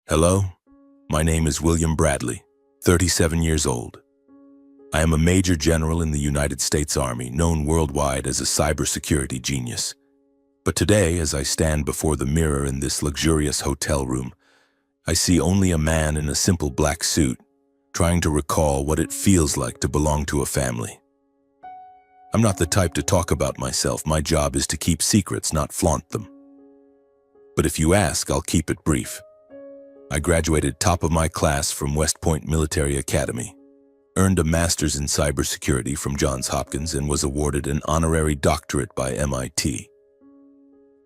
Hello, my name is William Bradley, 37 years old. I am a Major General in the United States Army, known worldwide as a cybersecurity genius. But today, as I stand before the mirror in this luxurious hotel room, I see only a man in a simple black suit, trying to recall what it feels like to belong to a family. I'm not the type to talk about myself. My job is to keep secrets, not flaunt them. But if you ask, I'll keep it brief. I graduated top of my class from West Point Military Academy, earned a master's in cybersecurity from Johns Hopkins, and was awarded an honorary doctorate by MIT.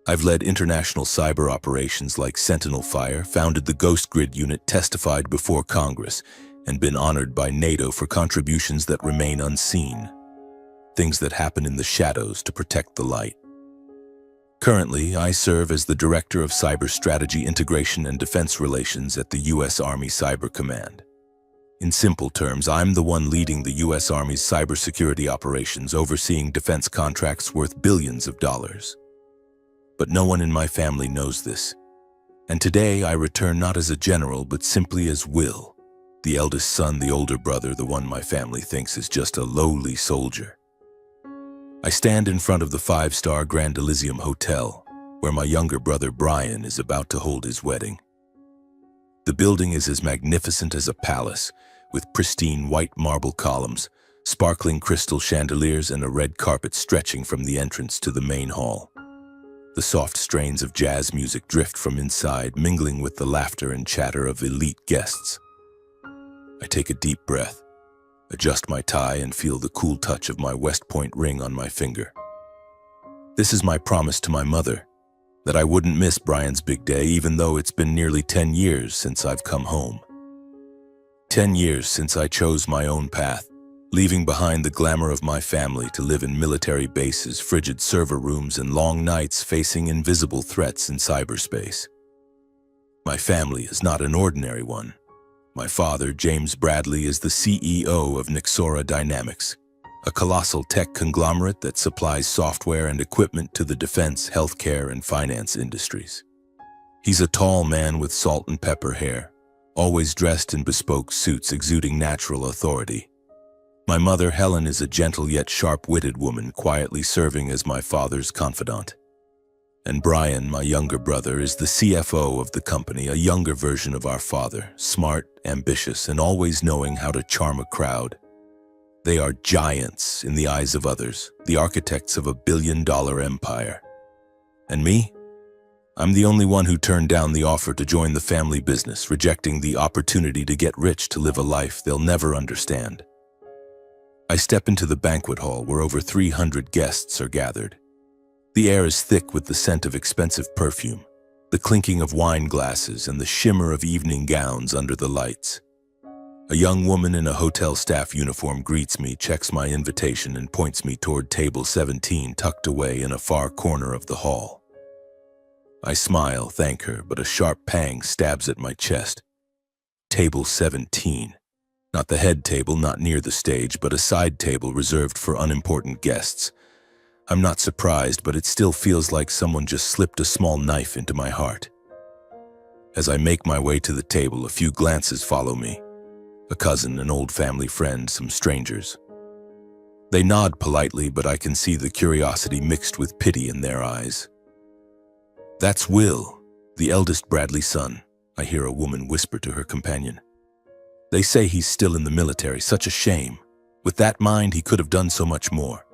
I've led international cyber operations like Sentinel Fire, founded the Ghost Grid unit, testified before Congress, and been honored by NATO for contributions that remain unseen, things that happen in the shadows to protect the light. Currently, I serve as the Director of Cyber Strategy, Integration, and Defense Relations at the U.S. Army Cyber Command. In simple terms, I'm the one leading the U.S. Army's cybersecurity operations, overseeing defense contracts worth billions of dollars. But no one in my family knows this. And today, I return not as a general, but simply as Will, the eldest son, the older brother, the one my family thinks is just a lowly soldier. I stand in front of the 5-star Grand Elysium Hotel, where my younger brother Brian is about to hold his wedding. The building is as magnificent as a palace, with pristine white marble columns, sparkling crystal chandeliers, and a red carpet stretching from the entrance to the main hall. The soft strains of jazz music drift from inside, mingling with the laughter and chatter of elite guests. I take a deep breath, adjust my tie, and feel the cool touch of my West Point ring on my finger. This is my promise to my mother, that I wouldn't miss Brian's big day, even though it's been nearly 10 years since I've come home. 10 years since I chose my own path, leaving behind the glamour of my family to live in military bases, frigid server rooms, and long nights facing invisible threats in cyberspace. My family is not an ordinary one. My father, James Bradley, is the CEO of Nexora Dynamics, a colossal tech conglomerate that supplies software and equipment to the defense, healthcare, and finance industries. He's a tall man with salt and pepper hair, always dressed in bespoke suits exuding natural authority. My mother, Helen, is a gentle yet sharp-witted woman, quietly serving as my father's confidant. And Brian, my younger brother, is the CFO of the company, a younger version of our father, smart, ambitious, and always knowing how to charm a crowd. They are giants in the eyes of others, the architects of a billion-dollar empire. And me? I'm the only one who turned down the offer to join the family business, rejecting the opportunity to get rich, to live a life they'll never understand. I step into the banquet hall where over 300 guests are gathered. The air is thick with the scent of expensive perfume, the clinking of wine glasses, and the shimmer of evening gowns under the lights. A young woman in a hotel staff uniform greets me, checks my invitation, and points me toward table 17, tucked away in a far corner of the hall. I smile, thank her, but a sharp pang stabs at my chest. Table 17. Not the head table, not near the stage, but a side table reserved for unimportant guests. I'm not surprised, but it still feels like someone just slipped a small knife into my heart. As I make my way to the table, a few glances follow me. A cousin, an old family friend, some strangers. They nod politely, but I can see the curiosity mixed with pity in their eyes. "That's Will, the eldest Bradley son," I hear a woman whisper to her companion. "They say he's still in the military. Such a shame. With that mind, he could have done so much more."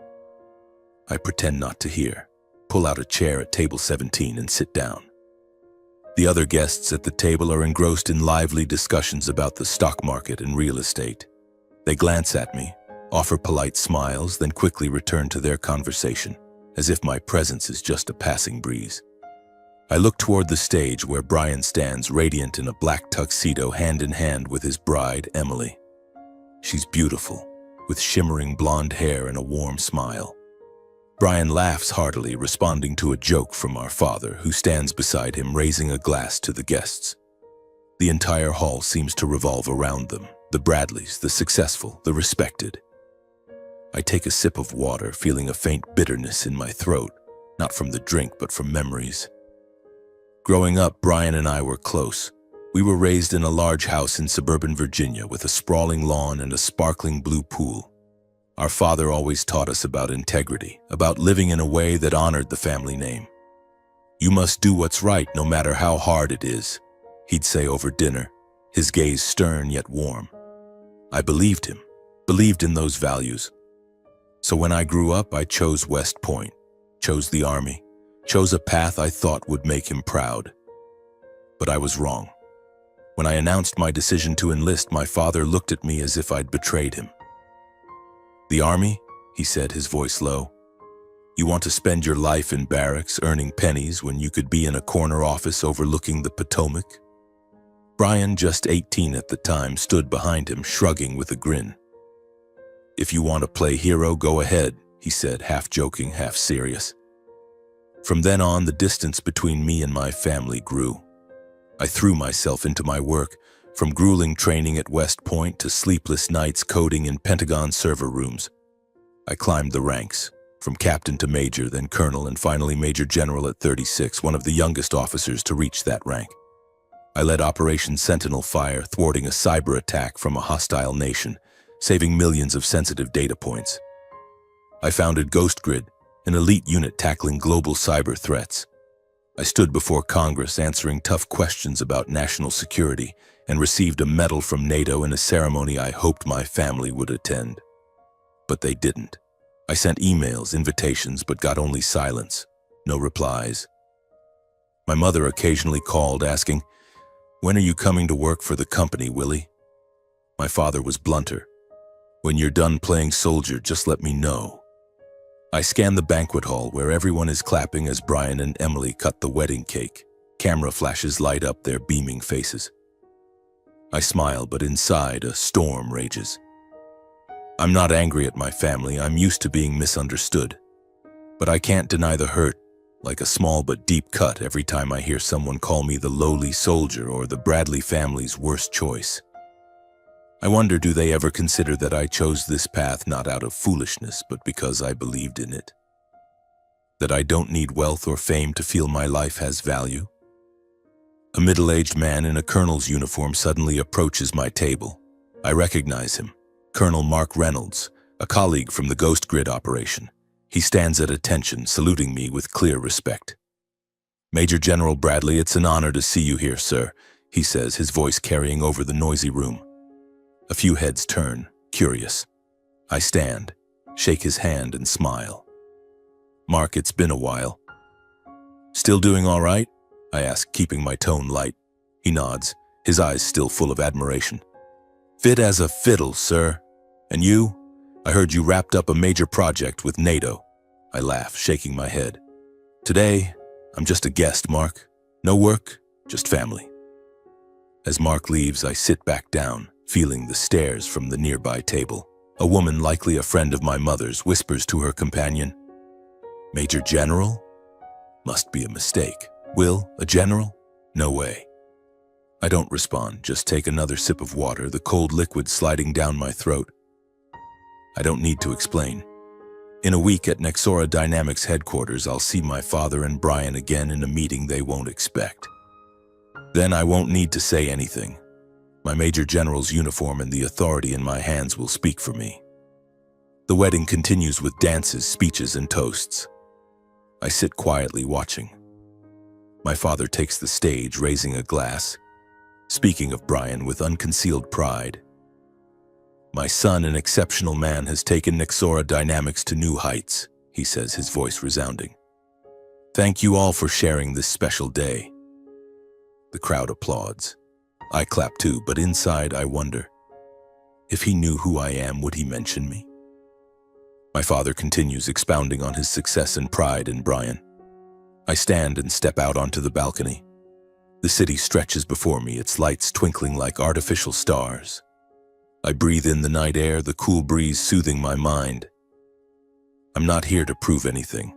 I pretend not to hear, pull out a chair at table 17 and sit down. The other guests at the table are engrossed in lively discussions about the stock market and real estate. They glance at me, offer polite smiles, then quickly return to their conversation, as if my presence is just a passing breeze. I look toward the stage where Brian stands, radiant in a black tuxedo, hand in hand with his bride, Emily. She's beautiful, with shimmering blonde hair and a warm smile. Brian laughs heartily, responding to a joke from our father, who stands beside him, raising a glass to the guests. The entire hall seems to revolve around them, the Bradleys, the successful, the respected. I take a sip of water, feeling a faint bitterness in my throat, not from the drink but from memories. Growing up, Brian and I were close. We were raised in a large house in suburban Virginia with a sprawling lawn and a sparkling blue pool. Our father always taught us about integrity, about living in a way that honored the family name. "You must do what's right no matter how hard it is," he'd say over dinner, his gaze stern yet warm. I believed him, believed in those values. So when I grew up, I chose West Point, chose the Army, chose a path I thought would make him proud. But I was wrong. When I announced my decision to enlist, my father looked at me as if I'd betrayed him. "The Army?" he said, his voice low. "You want to spend your life in barracks earning pennies when you could be in a corner office overlooking the Potomac?" Brian, just 18 at the time, stood behind him, shrugging with a grin. "If you want to play hero, go ahead," he said, half joking, half serious. From then on, the distance between me and my family grew. I threw myself into my work, from grueling training at West Point to sleepless nights coding in Pentagon server rooms. I climbed the ranks, from captain to major, then colonel, and finally major general at 36, one of the youngest officers to reach that rank. I led Operation Sentinel Fire, thwarting a cyber attack from a hostile nation, saving millions of sensitive data points. I founded Ghost Grid, an elite unit tackling global cyber threats. I stood before Congress answering tough questions about national security and received a medal from NATO in a ceremony I hoped my family would attend. But they didn't. I sent emails, invitations, but got only silence, no replies. My mother occasionally called asking, "When are you coming to work for the company, Willie?" My father was blunter. "When you're done playing soldier, just let me know." I scanned the banquet hall where everyone is clapping as Brian and Emily cut the wedding cake. Camera flashes light up their beaming faces. I smile, but inside a storm rages. I'm not angry at my family. I'm used to being misunderstood. But I can't deny the hurt, like a small but deep cut every time I hear someone call me the lowly soldier or the Bradley family's worst choice. I wonder, do they ever consider that I chose this path not out of foolishness, but because I believed in it? That I don't need wealth or fame to feel my life has value? A middle-aged man in a colonel's uniform suddenly approaches my table. I recognize him, Colonel Mark Reynolds, a colleague from the Ghost Grid operation. He stands at attention, saluting me with clear respect. "Major General Bradley, it's an honor to see you here, sir," he says, his voice carrying over the noisy room. A few heads turn, curious. I stand, shake his hand, and smile. "Mark, it's been a while." "Still doing all right?" I ask, keeping my tone light. He nods, his eyes still full of admiration. "Fit as a fiddle, sir. And you? I heard you wrapped up a major project with NATO." I laugh, shaking my head. "Today, I'm just a guest, Mark. No work, just family." As Mark leaves, I sit back down, feeling the stares from the nearby table. A woman, likely a friend of my mother's, whispers to her companion, "Major General? Must be a mistake. Will, a general? No way." I don't respond, just take another sip of water, the cold liquid sliding down my throat. I don't need to explain. In a week at Nexora Dynamics headquarters, I'll see my father and Brian again in a meeting they won't expect. Then I won't need to say anything. My Major General's uniform and the authority in my hands will speak for me. The wedding continues with dances, speeches, and toasts. I sit quietly watching. My father takes the stage, raising a glass, speaking of Brian with unconcealed pride. "My son, an exceptional man, has taken Nexora Dynamics to new heights," he says, his voice resounding. "Thank you all for sharing this special day." The crowd applauds. I clap too, but inside I wonder, if he knew who I am, would he mention me? My father continues expounding on his success and pride in Brian. I stand and step out onto the balcony. The city stretches before me, its lights twinkling like artificial stars. I breathe in the night air, the cool breeze soothing my mind. I'm not here to prove anything.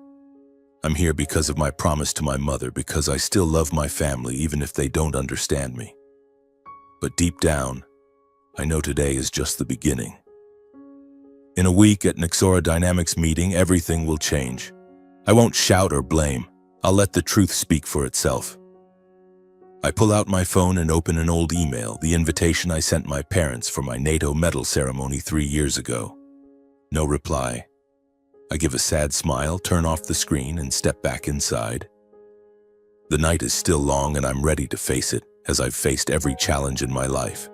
I'm here because of my promise to my mother, because I still love my family even if they don't understand me. But deep down, I know today is just the beginning. In a week at Nexora Dynamics meeting, everything will change. I won't shout or blame. I'll let the truth speak for itself. I pull out my phone and open an old email, the invitation I sent my parents for my NATO medal ceremony 3 years ago. No reply. I give a sad smile, turn off the screen, and step back inside. The night is still long and I'm ready to face it, as I've faced every challenge in my life.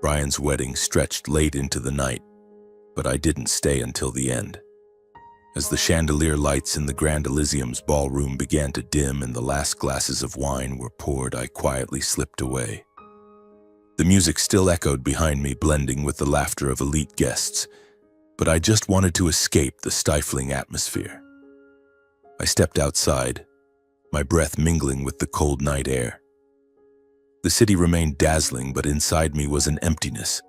Brian's wedding stretched late into the night, but I didn't stay until the end. As the chandelier lights in the Grand Elysium's ballroom began to dim and the last glasses of wine were poured, I quietly slipped away. The music still echoed behind me, blending with the laughter of elite guests, but I just wanted to escape the stifling atmosphere. I stepped outside, my breath mingling with the cold night air. The city remained dazzling, but inside me was an emptiness.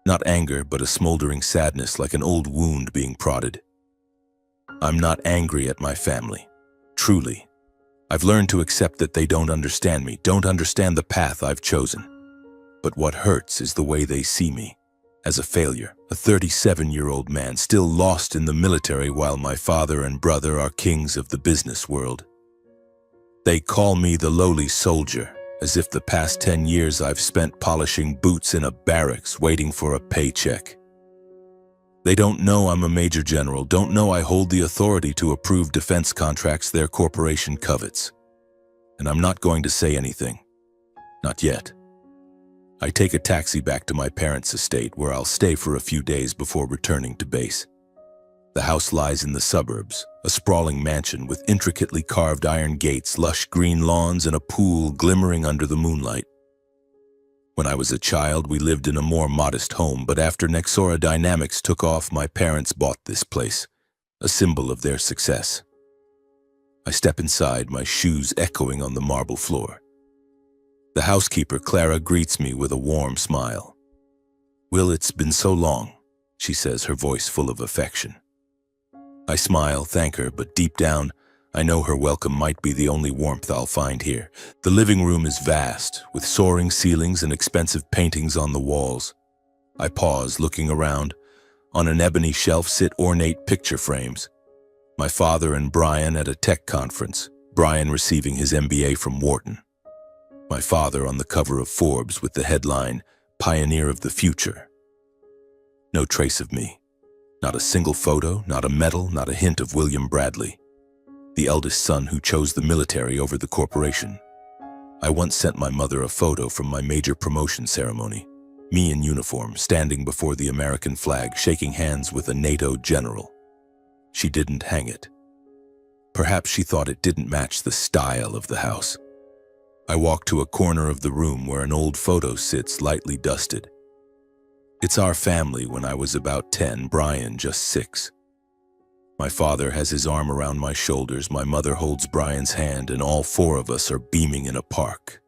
Not anger, but a smoldering sadness, like an old wound being prodded. I'm not angry at my family. Truly. I've learned to accept that they don't understand me, don't understand the path I've chosen. But what hurts is the way they see me. As a failure, a 37-year-old man still lost in the military while my father and brother are kings of the business world. They call me the lowly soldier, as if the past 10 years I've spent polishing boots in a barracks waiting for a paycheck. They don't know I'm a major general, don't know I hold the authority to approve defense contracts their corporation covets. And I'm not going to say anything. Not yet. I take a taxi back to my parents' estate, where I'll stay for a few days before returning to base. The house lies in the suburbs, a sprawling mansion with intricately carved iron gates, lush green lawns, and a pool glimmering under the moonlight. When I was a child, we lived in a more modest home, but after Nexora Dynamics took off, my parents bought this place, a symbol of their success. I step inside, my shoes echoing on the marble floor. The housekeeper, Clara, greets me with a warm smile. "Will, it's been so long," she says, her voice full of affection. I smile, thank her, but deep down, I know her welcome might be the only warmth I'll find here. The living room is vast, with soaring ceilings and expensive paintings on the walls. I pause, looking around. On an ebony shelf sit ornate picture frames. My father and Brian at a tech conference, Brian receiving his MBA from Wharton. My father on the cover of Forbes with the headline, "Pioneer of the Future." No trace of me. Not a single photo, not a medal, not a hint of William Bradley, the eldest son who chose the military over the corporation. I once sent my mother a photo from my major promotion ceremony, me in uniform, standing before the American flag, shaking hands with a NATO general. She didn't hang it. Perhaps she thought it didn't match the style of the house. I walk to a corner of the room where an old photo sits, lightly dusted. It's our family when I was about 10, Brian just 6. My father has his arm around my shoulders, my mother holds Brian's hand, and all 4 of us are beaming in a park.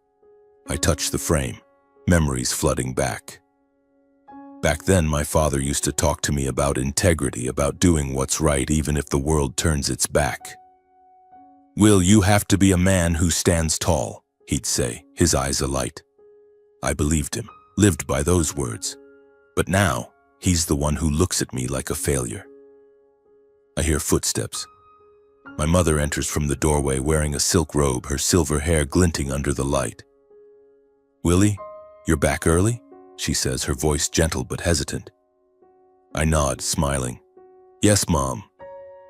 I touch the frame, memories flooding back. Back then, my father used to talk to me about integrity, about doing what's right even if the world turns its back. "Will, you have to be a man who stands tall," he'd say, his eyes alight. I believed him, lived by those words. But now, he's the one who looks at me like a failure. I hear footsteps. My mother enters from the doorway wearing a silk robe, her silver hair glinting under the light. "Willie, you're back early?" she says, her voice gentle but hesitant. I nod, smiling. "Yes, Mom.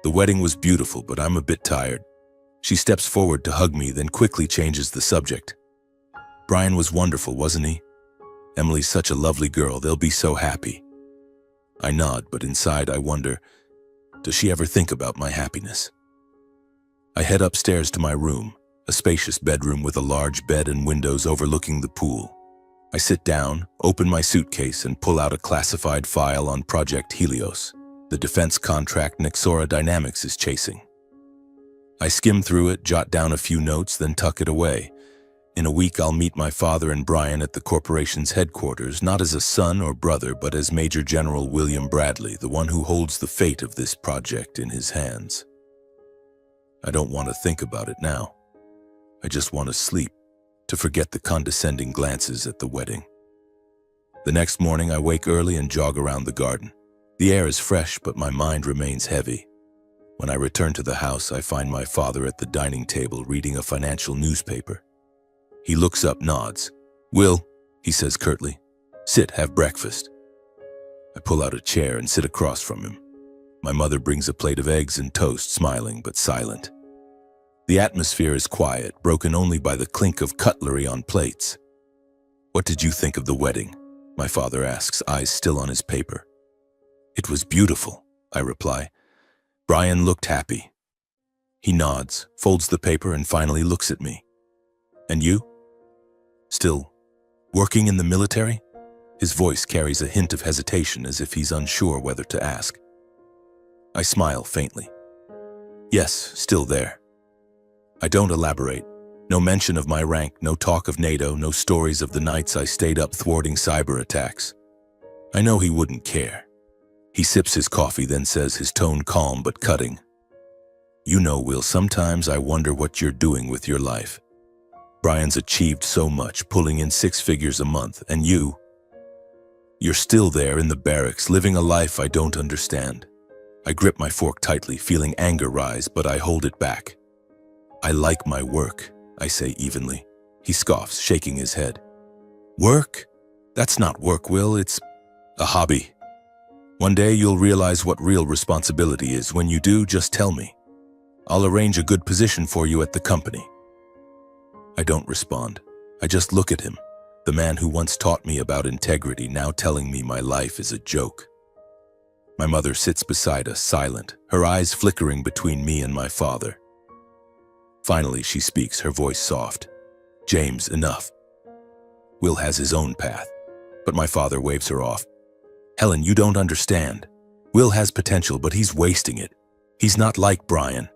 The wedding was beautiful, but I'm a bit tired." She steps forward to hug me, then quickly changes the subject. "Brian was wonderful, wasn't he? Emily's such a lovely girl, they'll be so happy." I nod, but inside I wonder, does she ever think about my happiness? I head upstairs to my room, a spacious bedroom with a large bed and windows overlooking the pool. I sit down, open my suitcase, and pull out a classified file on Project Helios, the defense contract Nexora Dynamics is chasing. I skim through it, jot down a few notes, then tuck it away. In a week, I'll meet my father and Brian at the corporation's headquarters, not as a son or brother, but as Major General William Bradley, the one who holds the fate of this project in his hands. I don't want to think about it now. I just want to sleep, to forget the condescending glances at the wedding. The next morning, I wake early and jog around the garden. The air is fresh, but my mind remains heavy. When I return to the house, I find my father at the dining table reading a financial newspaper. He looks up, nods. "Will," he says curtly, "sit, have breakfast." I pull out a chair and sit across from him. My mother brings a plate of eggs and toast, smiling but silent. The atmosphere is quiet, broken only by the clink of cutlery on plates. "What did you think of the wedding?" my father asks, eyes still on his paper. "It was beautiful," I reply. Brian looked happy. He nods, folds the paper, and finally looks at me. "And you? Still working in the military?" His voice carries a hint of hesitation, as if he's unsure whether to ask. I smile faintly. "Yes, still there." I don't elaborate. No mention of my rank, no talk of NATO, no stories of the nights I stayed up thwarting cyber attacks. I know he wouldn't care. He sips his coffee, then says, his tone calm but cutting, "You know, Will, sometimes I wonder what you're doing with your life. Brian's achieved so much, pulling in 6 figures a month, and you're still there in the barracks, living a life I don't understand." I grip my fork tightly, feeling anger rise, but I hold it back. "I like my work," I say evenly. He scoffs, shaking his head. "Work? That's not work, Will. It's a hobby. One day you'll realize what real responsibility is. When you do, just tell me. I'll arrange a good position for you at the company." I don't respond. I just look at him, the man who once taught me about integrity, now telling me my life is a joke. My mother sits beside us, silent, her eyes flickering between me and my father. Finally, she speaks, her voice soft. "James, enough. Will has his own path." But my father waves her off. "Helen, you don't understand. Will has potential, but he's wasting it. He's not like Brian."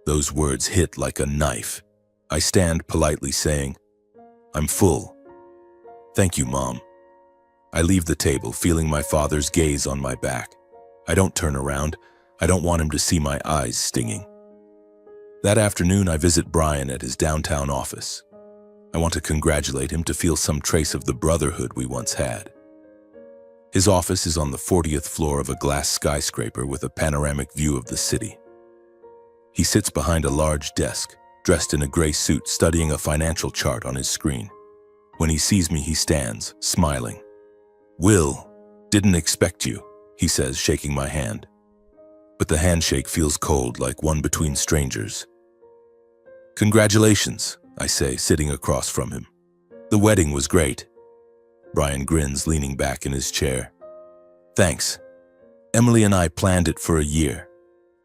Those words hit like a knife. I stand politely, saying, "I'm full. Thank you, Mom." I leave the table, feeling my father's gaze on my back. I don't turn around. I don't want him to see my eyes stinging. That afternoon, I visit Brian at his downtown office. I want to congratulate him, to feel some trace of the brotherhood we once had. His office is on the 40th floor of a glass skyscraper with a panoramic view of the city. He sits behind a large desk, dressed in a gray suit, studying a financial chart on his screen. When he sees me, he stands, smiling. "Will, didn't expect you," he says, shaking my hand. But the handshake feels cold, like one between strangers. "Congratulations," I say, sitting across from him. "The wedding was great." Brian grins, leaning back in his chair. "Thanks. Emily and I planned it for a year.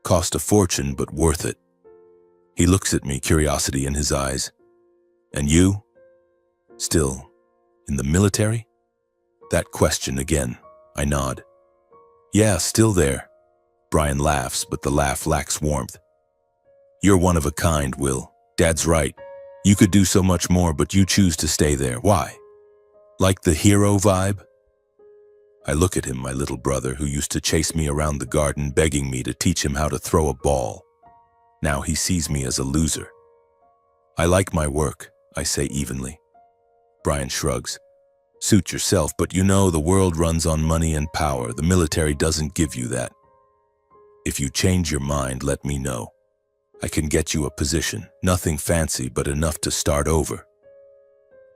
Cost a fortune, but worth it." He looks at me, curiosity in his eyes. "And you? Still in the military?" That question again. I nod. "Yeah, still there." Brian laughs, but the laugh lacks warmth. "You're one of a kind, Will. Dad's right. You could do so much more, but you choose to stay there. Why? Like the hero vibe?" I look at him, my little brother, who used to chase me around the garden, begging me to teach him how to throw a ball. Now he sees me as a loser. "I like my work," I say evenly. Brian shrugs. "Suit yourself, but you know the world runs on money and power. The military doesn't give you that. If you change your mind, let me know. I can get you a position, nothing fancy, but enough to start over."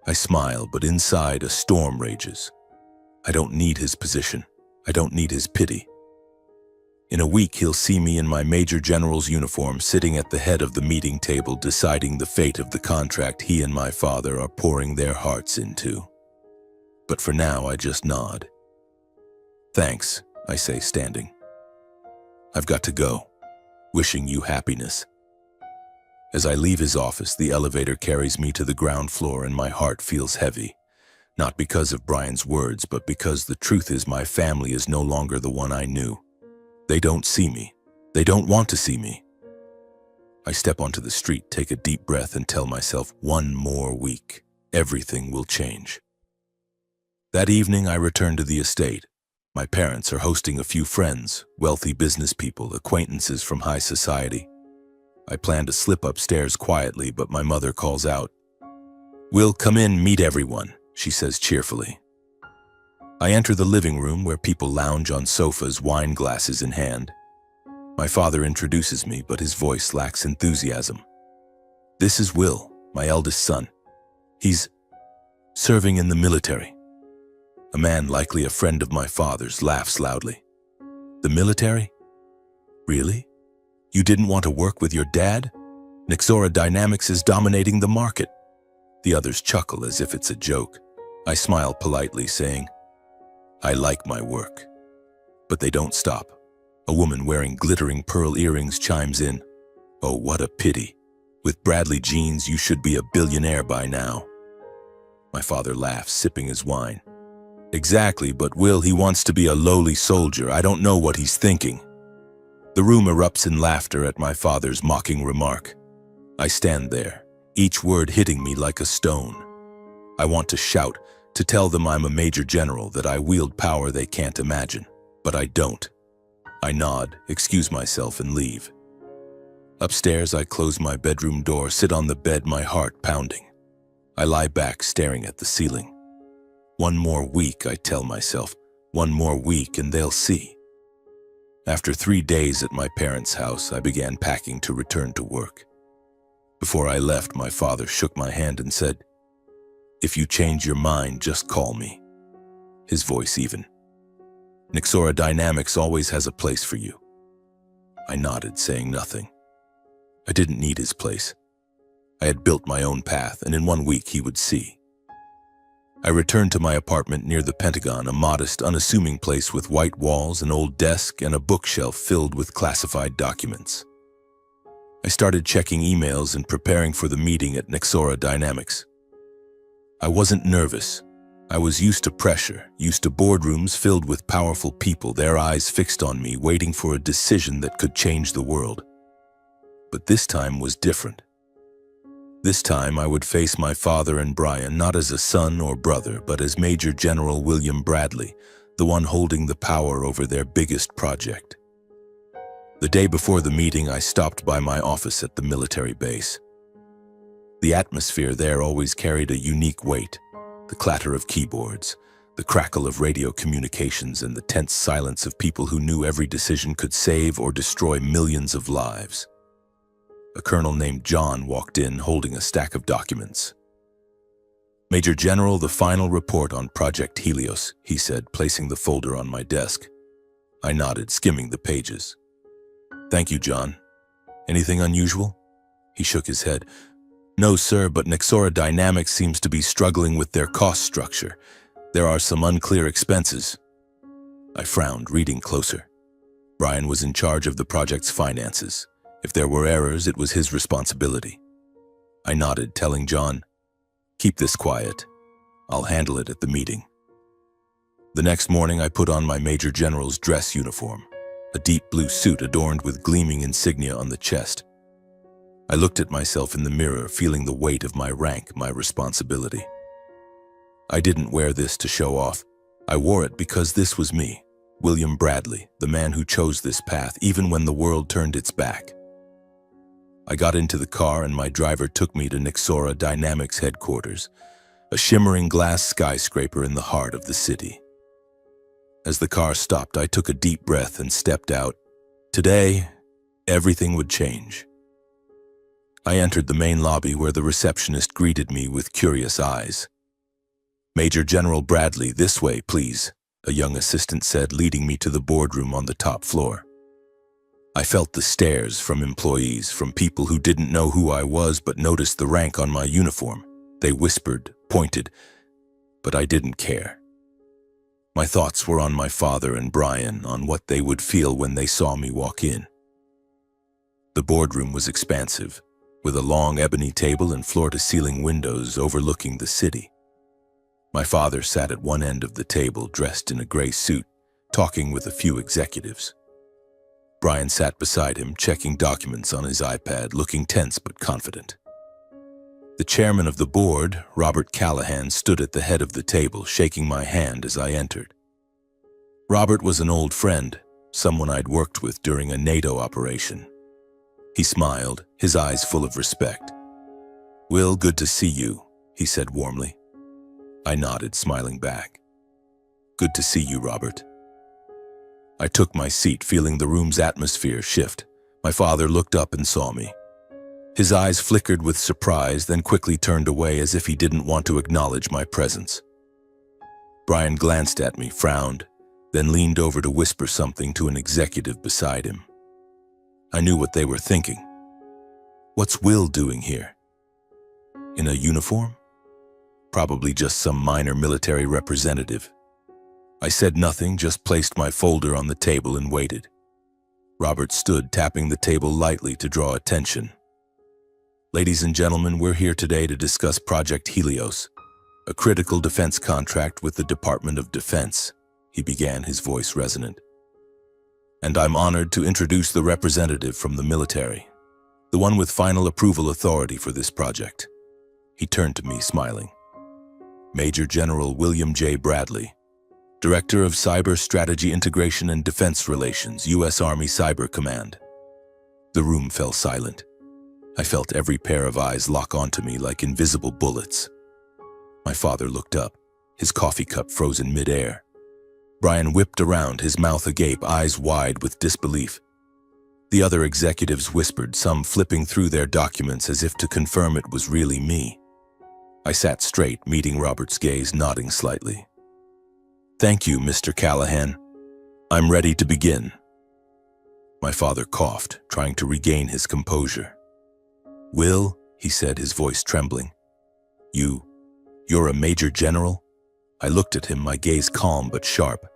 I smile, but inside a storm rages. I don't need his position. I don't need his pity. In a week, he'll see me in my Major General's uniform, sitting at the head of the meeting table, deciding the fate of the contract he and my father are pouring their hearts into. But for now, I just nod. "Thanks," I say, standing. "I've got to go. Wishing you happiness." As I leave his office, the elevator carries me to the ground floor, and my heart feels heavy. Not because of Brian's words, but because the truth is my family is no longer the one I knew. They don't see me. They don't want to see me. I step onto the street, take a deep breath, and tell myself, one more week, everything will change. That evening, I return to the estate. My parents are hosting a few friends, wealthy business people, acquaintances from high society. I plan to slip upstairs quietly, but my mother calls out. "Will, come in, meet everyone," she says cheerfully. I enter the living room, where people lounge on sofas, wine glasses in hand. My father introduces me, but his voice lacks enthusiasm. "This is Will, my eldest son. He's serving in the military. A man, likely a friend of my father's, laughs loudly. The military? Really? You didn't want to work with your dad? Nixora Dynamics is dominating the market. The others chuckle as if it's a joke. I smile politely, saying, I like my work. But they don't stop. A woman wearing glittering pearl earrings chimes in. Oh, what a pity. With Bradley jeans, you should be a billionaire by now. My father laughs, sipping his wine. Exactly, but Will, he wants to be a lowly soldier. I don't know what he's thinking. The room erupts in laughter at my father's mocking remark. I stand there, each word hitting me like a stone. I want to shout, to tell them I'm a major general, that I wield power they can't imagine. But I don't. I nod, excuse myself, and leave. Upstairs, I close my bedroom door, sit on the bed, my heart pounding. I lie back, staring at the ceiling. One more week, I tell myself. One more week, and they'll see. After 3 days at my parents' house, I began packing to return to work. Before I left, my father shook my hand and said, If you change your mind, just call me. His voice even. Nixora Dynamics always has a place for you. I nodded, saying nothing. I didn't need his place. I had built my own path, and in 1 week he would see. I returned to my apartment near the Pentagon, a modest, unassuming place with white walls, an old desk, and a bookshelf filled with classified documents. I started checking emails and preparing for the meeting at Nixora Dynamics. I wasn't nervous. I was used to pressure, used to boardrooms filled with powerful people, their eyes fixed on me, waiting for a decision that could change the world. But this time was different. This time I would face my father and Brian not as a son or brother, but as Major General William Bradley, the one holding the power over their biggest project. The day before the meeting, I stopped by my office at the military base. The atmosphere there always carried a unique weight. The clatter of keyboards, the crackle of radio communications, and the tense silence of people who knew every decision could save or destroy millions of lives. A colonel named John walked in holding a stack of documents. Major General, the final report on Project Helios, he said, placing the folder on my desk. I nodded, skimming the pages. Thank you, John. Anything unusual? He shook his head. No, sir, but Nixora Dynamics seems to be struggling with their cost structure. There are some unclear expenses. I frowned, reading closer. Brian was in charge of the project's finances. If there were errors, it was his responsibility. I nodded, telling John, Keep this quiet. I'll handle it at the meeting. The next morning, I put on my Major General's dress uniform, a deep blue suit adorned with gleaming insignia on the chest. I looked at myself in the mirror, feeling the weight of my rank, my responsibility. I didn't wear this to show off. I wore it because this was me, William Bradley, the man who chose this path, even when the world turned its back. I got into the car and my driver took me to Nixora Dynamics headquarters, a shimmering glass skyscraper in the heart of the city. As the car stopped, I took a deep breath and stepped out. Today, everything would change. I entered the main lobby where the receptionist greeted me with curious eyes. Major General Bradley, this way, please, a young assistant said, leading me to the boardroom on the top floor. I felt the stares from employees, from people who didn't know who I was but noticed the rank on my uniform. They whispered, pointed, but I didn't care. My thoughts were on my father and Brian, on what they would feel when they saw me walk in. The boardroom was expansive, with a long ebony table and floor-to-ceiling windows overlooking the city. My father sat at one end of the table, dressed in a gray suit, talking with a few executives. Brian sat beside him, checking documents on his iPad, looking tense but confident. The chairman of the board, Robert Callahan, stood at the head of the table, shaking my hand as I entered. Robert was an old friend, someone I'd worked with during a NATO operation. He smiled, his eyes full of respect. "Will, good to see you," he said warmly. I nodded, smiling back. "Good to see you, Robert." I took my seat, feeling the room's atmosphere shift. My father looked up and saw me. His eyes flickered with surprise, then quickly turned away as if he didn't want to acknowledge my presence. Brian glanced at me, frowned, then leaned over to whisper something to an executive beside him. I knew what they were thinking. What's Will doing here? In a uniform? Probably just some minor military representative. I said nothing, just placed my folder on the table and waited. Robert stood, tapping the table lightly to draw attention. Ladies and gentlemen, we're here today to discuss Project Helios, a critical defense contract with the Department of Defense, he began, his voice resonant. And I'm honored to introduce the representative from the military, the one with final approval authority for this project. He turned to me, smiling. Major General William J. Bradley, Director of Cyber Strategy Integration and Defense Relations, U.S. Army Cyber Command. The room fell silent. I felt every pair of eyes lock onto me like invisible bullets. My father looked up, his coffee cup frozen midair. Brian whipped around, his mouth agape, eyes wide with disbelief. The other executives whispered, some flipping through their documents as if to confirm it was really me. I sat straight, meeting Robert's gaze, nodding slightly. Thank you, Mr. Callahan. I'm ready to begin. My father coughed, trying to regain his composure. Will, he said, his voice trembling. You're a major general? I looked at him, my gaze calm but sharp.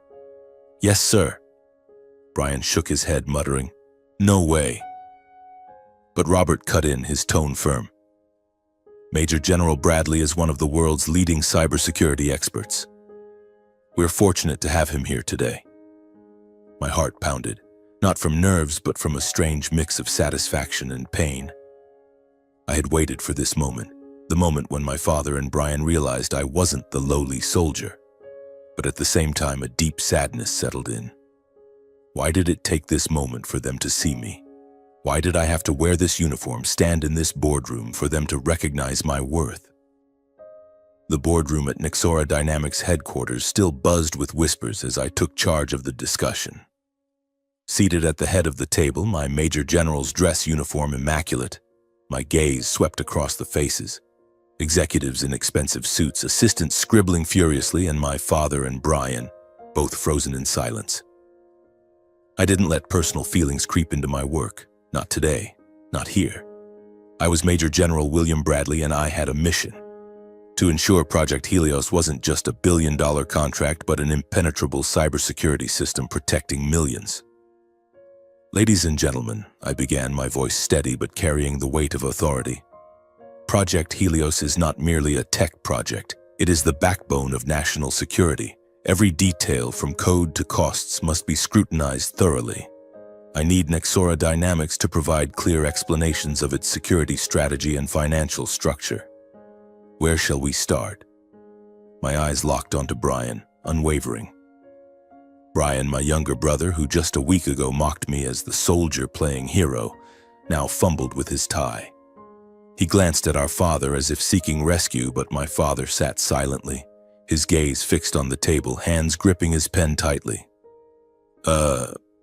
Yes, sir. Brian shook his head, muttering, No way. But Robert cut in, his tone firm. Major General Bradley is one of the world's leading cybersecurity experts. We're fortunate to have him here today. My heart pounded, not from nerves, but from a strange mix of satisfaction and pain. I had waited for this moment, the moment when my father and Brian realized I wasn't the lowly soldier. But at the same time, a deep sadness settled in. Why did it take this moment for them to see me? Why did I have to wear this uniform, stand in this boardroom for them to recognize my worth? The boardroom at Nexora Dynamics headquarters still buzzed with whispers as I took charge of the discussion. Seated at the head of the table, my Major General's dress uniform immaculate, my gaze swept across the faces. Executives in expensive suits, assistants scribbling furiously, and my father and Brian, both frozen in silence. I didn't let personal feelings creep into my work. Not today, not here. I was Major General William Bradley, and I had a mission. To ensure Project Helios wasn't just a billion-dollar contract, but an impenetrable cybersecurity system protecting millions. Ladies and gentlemen, I began, my voice steady but carrying the weight of authority. Project Helios is not merely a tech project. It is the backbone of national security. Every detail, from code to costs, must be scrutinized thoroughly. I need Nexora Dynamics to provide clear explanations of its security strategy and financial structure. Where shall we start? My eyes locked onto Brian, unwavering. Brian, my younger brother, who just a week ago mocked me as the soldier playing hero, now fumbled with his tie. He glanced at our father as if seeking rescue, but my father sat silently, his gaze fixed on the table, hands gripping his pen tightly.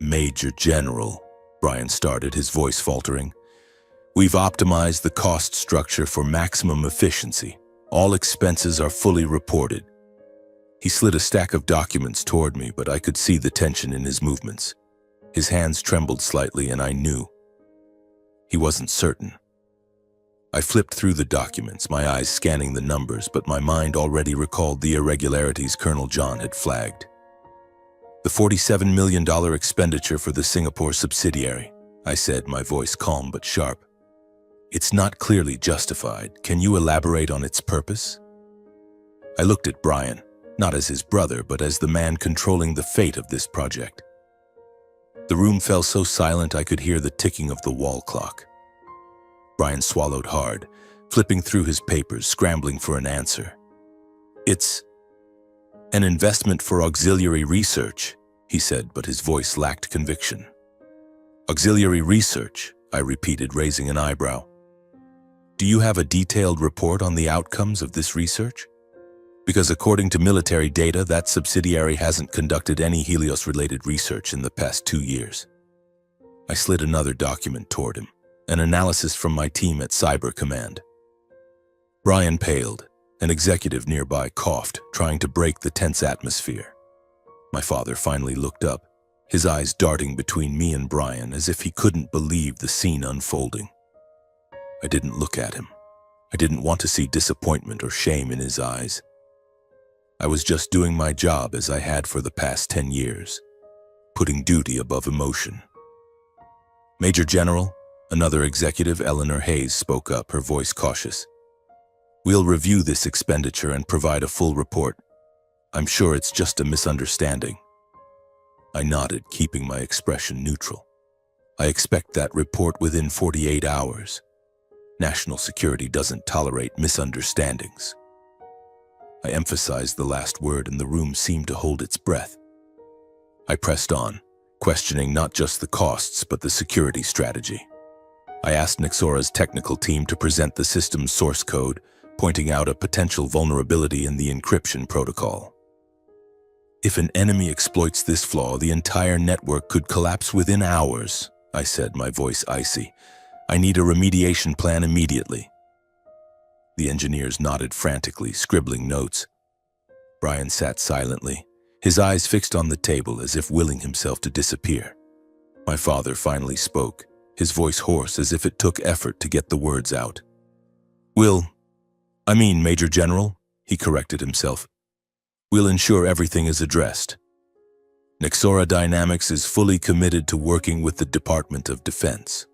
Major General, Brian started, his voice faltering. We've optimized the cost structure for maximum efficiency. All expenses are fully reported. He slid a stack of documents toward me, but I could see the tension in his movements. His hands trembled slightly, and I knew. He wasn't certain. I flipped through the documents, my eyes scanning the numbers, but my mind already recalled the irregularities Colonel John had flagged. The $47 million expenditure for the Singapore subsidiary, I said, my voice calm but sharp. It's not clearly justified. Can you elaborate on its purpose? I looked at Brian, not as his brother, but as the man controlling the fate of this project. The room fell so silent I could hear the ticking of the wall clock. Brian swallowed hard, flipping through his papers, scrambling for an answer. It's an investment for auxiliary research, he said, but his voice lacked conviction. Auxiliary research, I repeated, raising an eyebrow. Do you have a detailed report on the outcomes of this research? Because according to military data, that subsidiary hasn't conducted any Helios-related research in the past 2 years. I slid another document toward him, an analysis from my team at Cyber Command. Brian paled. An executive nearby coughed, trying to break the tense atmosphere. My father finally looked up, his eyes darting between me and Brian as if he couldn't believe the scene unfolding. I didn't look at him. I didn't want to see disappointment or shame in his eyes. I was just doing my job as I had for the past 10 years, putting duty above emotion. Major General, another executive, Eleanor Hayes, spoke up, her voice cautious. We'll review this expenditure and provide a full report. I'm sure it's just a misunderstanding. I nodded, keeping my expression neutral. I expect that report within 48 hours. National security doesn't tolerate misunderstandings. I emphasized the last word and the room seemed to hold its breath. I pressed on, questioning not just the costs but the security strategy. I asked Nixora's technical team to present the system's source code, pointing out a potential vulnerability in the encryption protocol. If an enemy exploits this flaw, the entire network could collapse within hours, I said, my voice icy. I need a remediation plan immediately. The engineers nodded frantically, scribbling notes. Brian sat silently, his eyes fixed on the table as if willing himself to disappear. My father finally spoke, his voice hoarse as if it took effort to get the words out. Major General, he corrected himself. We'll ensure everything is addressed. Nixora Dynamics is fully committed to working with the Department of Defense.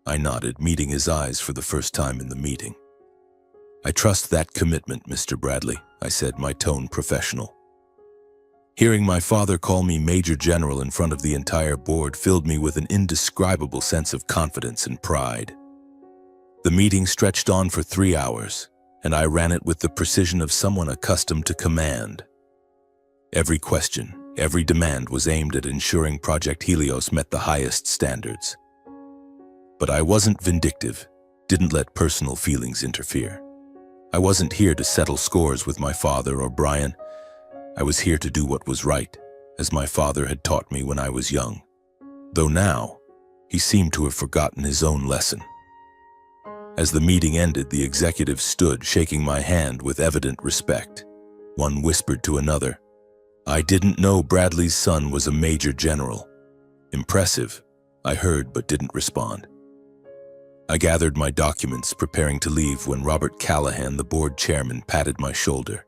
I nodded, meeting his eyes for the first time in the meeting. I trust that commitment, Mr. Bradley, I said, my tone professional. Hearing my father call me Major General in front of the entire board filled me with an indescribable sense of confidence and pride. The meeting stretched on for 3 hours, and I ran it with the precision of someone accustomed to command. Every question, every demand was aimed at ensuring Project Helios met the highest standards. But I wasn't vindictive, didn't let personal feelings interfere. I wasn't here to settle scores with my father or Brian. I was here to do what was right, as my father had taught me when I was young. Though now, he seemed to have forgotten his own lesson. As the meeting ended, the executives stood, shaking my hand with evident respect. One whispered to another, I didn't know Bradley's son was a Major General. Impressive, I heard but didn't respond. I gathered my documents, preparing to leave when Robert Callahan, the board chairman, patted my shoulder.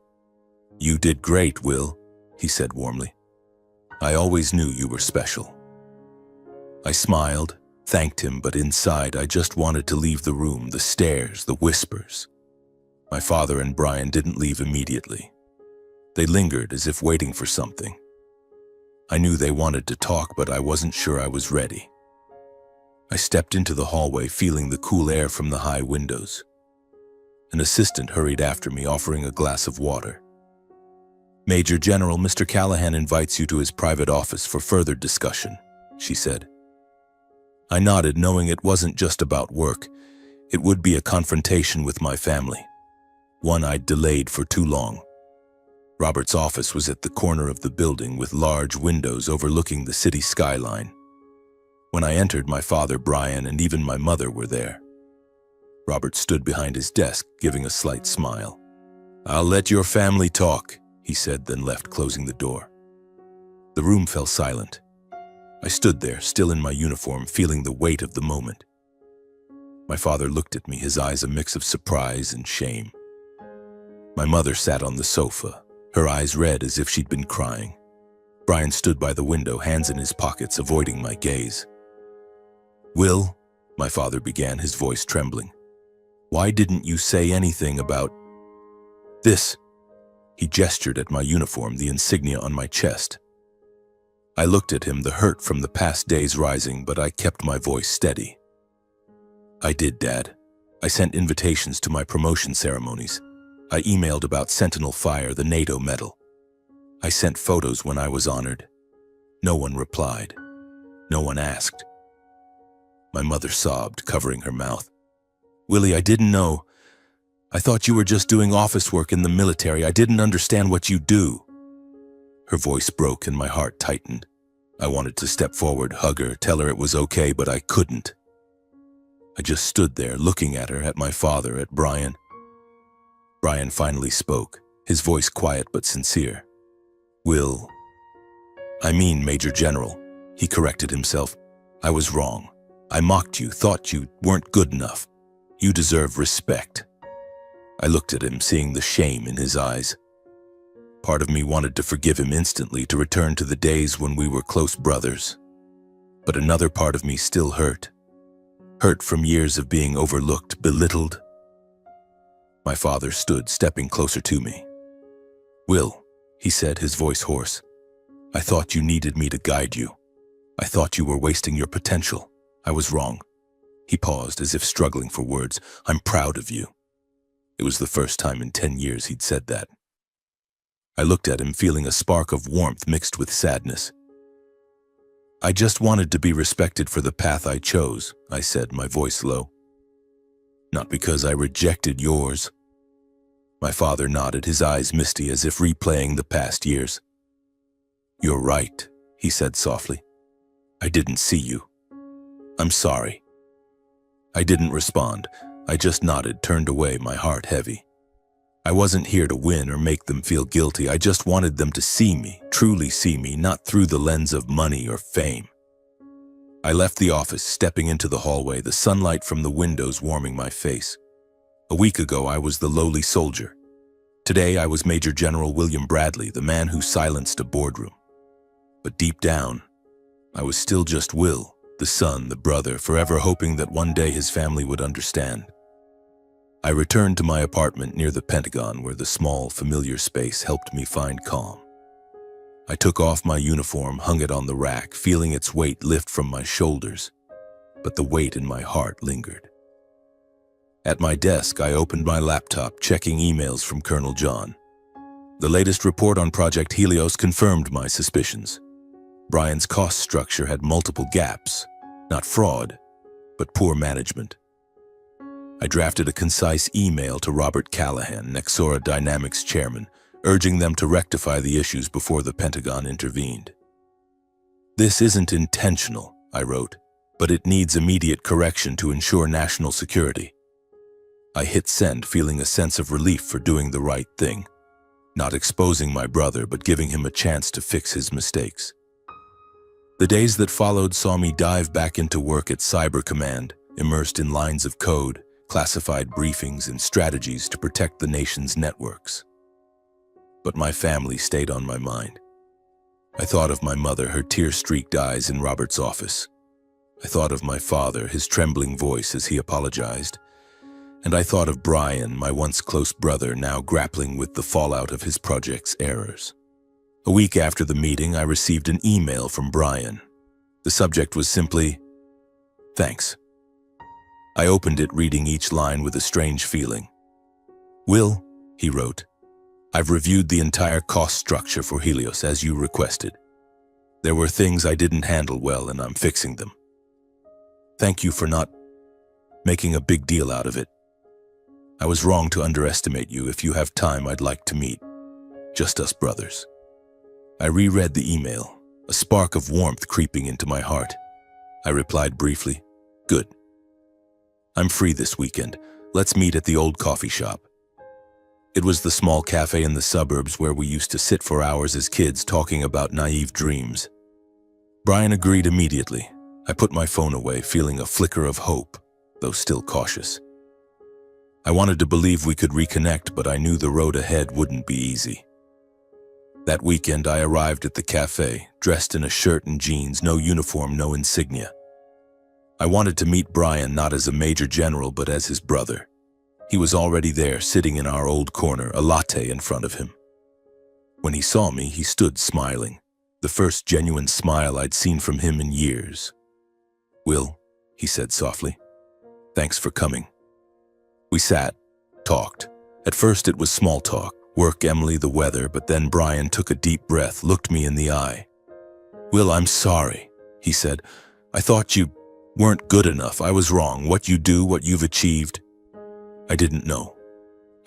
You did great, Will, he said warmly. I always knew you were special. I smiled, thanked him, but inside I just wanted to leave the room, the stares, the whispers. My father and Brian didn't leave immediately. They lingered as if waiting for something. I knew they wanted to talk, but I wasn't sure I was ready. I stepped into the hallway, feeling the cool air from the high windows. An assistant hurried after me, offering a glass of water. Major General, Mr. Callahan invites you to his private office for further discussion, she said. I nodded, knowing it wasn't just about work. It would be a confrontation with my family, one I'd delayed for too long. Robert's office was at the corner of the building with large windows overlooking the city skyline. When I entered, my father, Brian, and even my mother were there. Robert stood behind his desk, giving a slight smile. I'll let your family talk, he said, then left, closing the door. The room fell silent. I stood there, still in my uniform, feeling the weight of the moment. My father looked at me, his eyes a mix of surprise and shame. My mother sat on the sofa, her eyes red as if she'd been crying. Brian stood by the window, hands in his pockets, avoiding my gaze. Will, my father began, his voice trembling. Why didn't you say anything about this? He gestured at my uniform, the insignia on my chest. I looked at him, the hurt from the past days rising, but I kept my voice steady. I did, Dad. I sent invitations to my promotion ceremonies. I emailed about Sentinel Fire, the NATO medal. I sent photos when I was honored. No one replied. No one asked. My mother sobbed, covering her mouth. Willie, I didn't know. I thought you were just doing office work in the military. I didn't understand what you do. Her voice broke and my heart tightened. I wanted to step forward, hug her, tell her it was okay, but I couldn't. I just stood there looking at her, at my father, at Brian. Brian finally spoke, his voice quiet but sincere. "Will, I mean Major General," he corrected himself. "I was wrong. I mocked you, thought you weren't good enough. You deserve respect." I looked at him, seeing the shame in his eyes. Part of me wanted to forgive him instantly, to return to the days when we were close brothers. But another part of me still hurt. Hurt from years of being overlooked, belittled. My father stood, stepping closer to me. "Will," he said, his voice hoarse, "I thought you needed me to guide you. I thought you were wasting your potential. I was wrong." He paused, as if struggling for words. "I'm proud of you." It was the first time in 10 years he'd said that. I looked at him, feeling a spark of warmth mixed with sadness. "I just wanted to be respected for the path I chose," I said, my voice low. "Not because I rejected yours." My father nodded, his eyes misty as if replaying the past years. "You're right," he said softly. "I didn't see you. I'm sorry." I didn't respond. I just nodded, turned away, my heart heavy. I wasn't here to win or make them feel guilty. I just wanted them to see me, truly see me, not through the lens of money or fame. I left the office, stepping into the hallway, the sunlight from the windows warming my face. A week ago, I was the lowly soldier. Today, I was Major General William Bradley, the man who silenced a boardroom. But deep down, I was still just Will, the son, the brother, forever hoping that one day his family would understand. I returned to my apartment near the Pentagon, where the small, familiar space helped me find calm. I took off my uniform, hung it on the rack, feeling its weight lift from my shoulders, but the weight in my heart lingered. At my desk, I opened my laptop, checking emails from Colonel John. The latest report on Project Helios confirmed my suspicions. Brian's cost structure had multiple gaps, not fraud, but poor management. I drafted a concise email to Robert Callahan, Nexora Dynamics chairman, urging them to rectify the issues before the Pentagon intervened. "This isn't intentional," I wrote, "but it needs immediate correction to ensure national security." I hit send, feeling a sense of relief for doing the right thing, not exposing my brother, but giving him a chance to fix his mistakes. The days that followed saw me dive back into work at Cyber Command, immersed in lines of code, classified briefings, and strategies to protect the nation's networks. But my family stayed on my mind. I thought of my mother, her tear-streaked eyes in Robert's office. I thought of my father, his trembling voice as he apologized. And I thought of Brian, my once close brother, now grappling with the fallout of his project's errors. A week after the meeting, I received an email from Brian. The subject was simply, "Thanks." I opened it, reading each line with a strange feeling. "Will," he wrote, "I've reviewed the entire cost structure for Helios as you requested. There were things I didn't handle well, and I'm fixing them. Thank you for not making a big deal out of it. I was wrong to underestimate you. If you have time, I'd like to meet. Just us brothers." I reread the email, a spark of warmth creeping into my heart. I replied briefly, "Good. I'm free this weekend. Let's meet at the old coffee shop." It was the small cafe in the suburbs where we used to sit for hours as kids, talking about naive dreams. Brian agreed immediately. I put my phone away, feeling a flicker of hope, though still cautious. I wanted to believe we could reconnect, but I knew the road ahead wouldn't be easy. That weekend, I arrived at the cafe, dressed in a shirt and jeans, no uniform, no insignia. I wanted to meet Brian not as a major general, but as his brother. He was already there, sitting in our old corner, a latte in front of him. When he saw me, he stood smiling, the first genuine smile I'd seen from him in years. "Will," he said softly, "thanks for coming." We sat, talked. At first it was small talk, work, Emily, the weather, but then Brian took a deep breath, looked me in the eye. "Will, I'm sorry," he said. "I thought you weren't good enough. I was wrong. What you do, what you've achieved, I didn't know.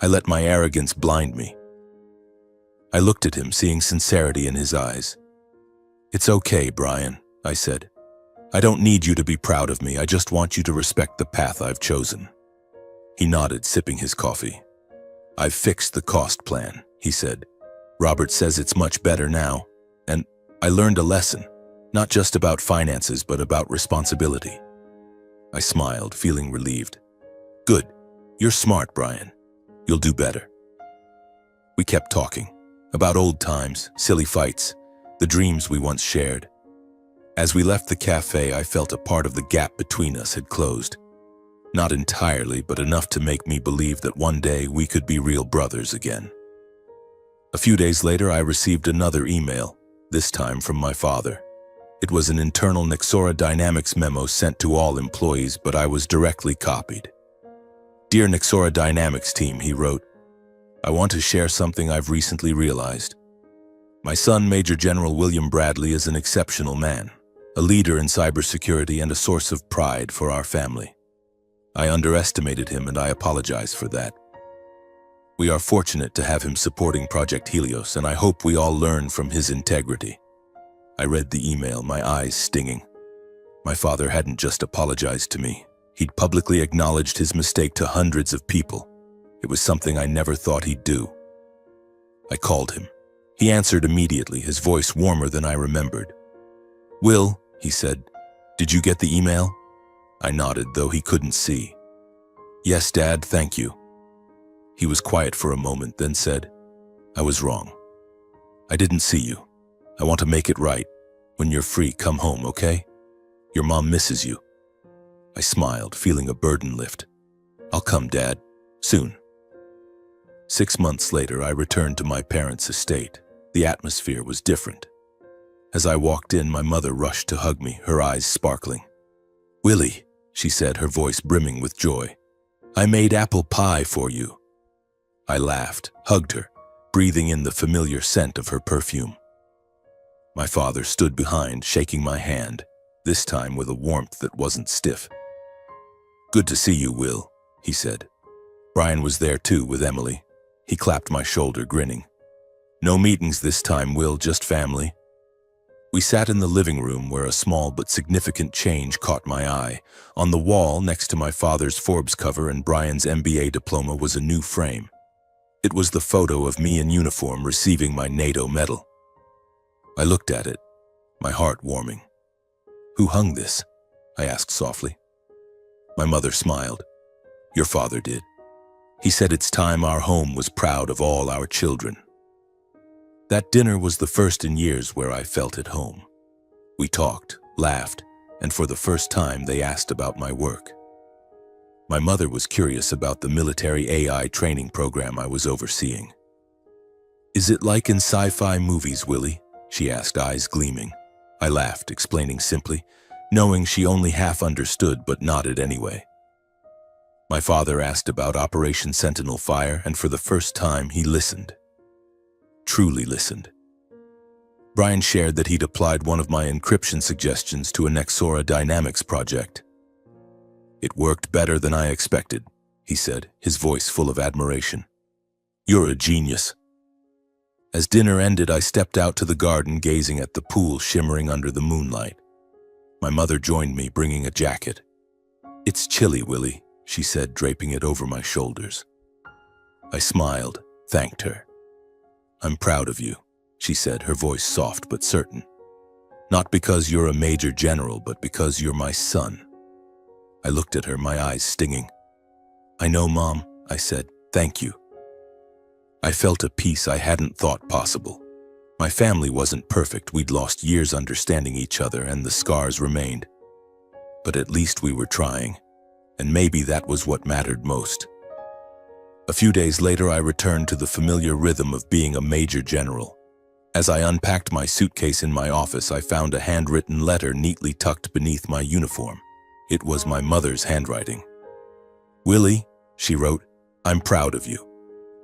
I let my arrogance blind me." I looked at him, seeing sincerity in his eyes. "It's okay, Brian," I said. I don't need you to be proud of me, I just want you to respect the path I've chosen. He nodded, sipping his coffee. I've fixed the cost plan, he said. Robert says it's much better now, and I learned a lesson, not just about finances, but about responsibility. I smiled, feeling relieved. Good. You're smart, Brian. You'll do better. We kept talking about old times, silly fights, the dreams we once shared. As we left the cafe, I felt a part of the gap between us had closed. Not entirely, but enough to make me believe that one day we could be real brothers again. A few days later, I received another email, this time from my father. It was an internal Nexora Dynamics memo sent to all employees, but I was directly copied. Dear Nexora Dynamics team, he wrote, I want to share something I've recently realized. My son, Major General William Bradley, is an exceptional man, a leader in cybersecurity and a source of pride for our family. I underestimated him, and I apologize for that. We are fortunate to have him supporting Project Helios, and I hope we all learn from his integrity. I read the email, my eyes stinging. My father hadn't just apologized to me. He'd publicly acknowledged his mistake to hundreds of people. It was something I never thought he'd do. I called him. He answered immediately, his voice warmer than I remembered. Will, he said, did you get the email? I nodded, though he couldn't see. Yes, Dad, thank you. He was quiet for a moment, then said, I was wrong. I didn't see you. I want to make it right. When you're free, come home, okay? Your mom misses you. I smiled, feeling a burden lift. I'll come, Dad. Soon. 6 months later, I returned to my parents' estate. The atmosphere was different. As I walked in, my mother rushed to hug me, her eyes sparkling. Willie, she said, her voice brimming with joy. I made apple pie for you. I laughed, hugged her, breathing in the familiar scent of her perfume. My father stood behind, shaking my hand, this time with a warmth that wasn't stiff. Good to see you, Will, he said. Brian was there too, with Emily. He clapped my shoulder, grinning. No meetings this time, Will, just family. We sat in the living room where a small but significant change caught my eye. On the wall, next to my father's Forbes cover and Brian's MBA diploma, was a new frame. It was the photo of me in uniform receiving my NATO medal. I looked at it, my heart warming. Who hung this? I asked softly. My mother smiled. Your father did. He said it's time our home was proud of all our children. That dinner was the first in years where I felt at home. We talked, laughed, and for the first time they asked about my work. My mother was curious about the military AI training program I was overseeing. Is it like in sci-fi movies, Willie? She asked, eyes gleaming. I laughed, explaining simply, knowing she only half understood but nodded anyway. My father asked about Operation Sentinel Fire, and for the first time he listened. Truly listened. Brian shared that he'd applied one of my encryption suggestions to a Nexora Dynamics project. It worked better than I expected, he said, his voice full of admiration. You're a genius. As dinner ended, I stepped out to the garden, gazing at the pool shimmering under the moonlight. My mother joined me, bringing a jacket. It's chilly, Willie, she said, draping it over my shoulders. I smiled, thanked her. I'm proud of you, she said, her voice soft but certain. Not because you're a major general, but because you're my son. I looked at her, my eyes stinging. I know, Mom, I said, thank you. I felt a peace I hadn't thought possible. My family wasn't perfect, we'd lost years understanding each other, and the scars remained. But at least we were trying, and maybe that was what mattered most. A few days later, I returned to the familiar rhythm of being a major general. As I unpacked my suitcase in my office, I found a handwritten letter neatly tucked beneath my uniform. It was my mother's handwriting. Willie, she wrote, I'm proud of you.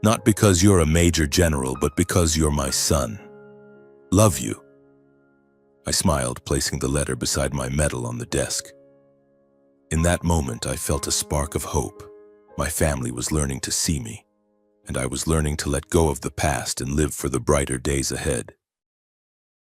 Not because you're a major general, but because you're my son. Love you. I smiled, placing the letter beside my medal on the desk. In that moment, I felt a spark of hope. My family was learning to see me, and I was learning to let go of the past and live for the brighter days ahead.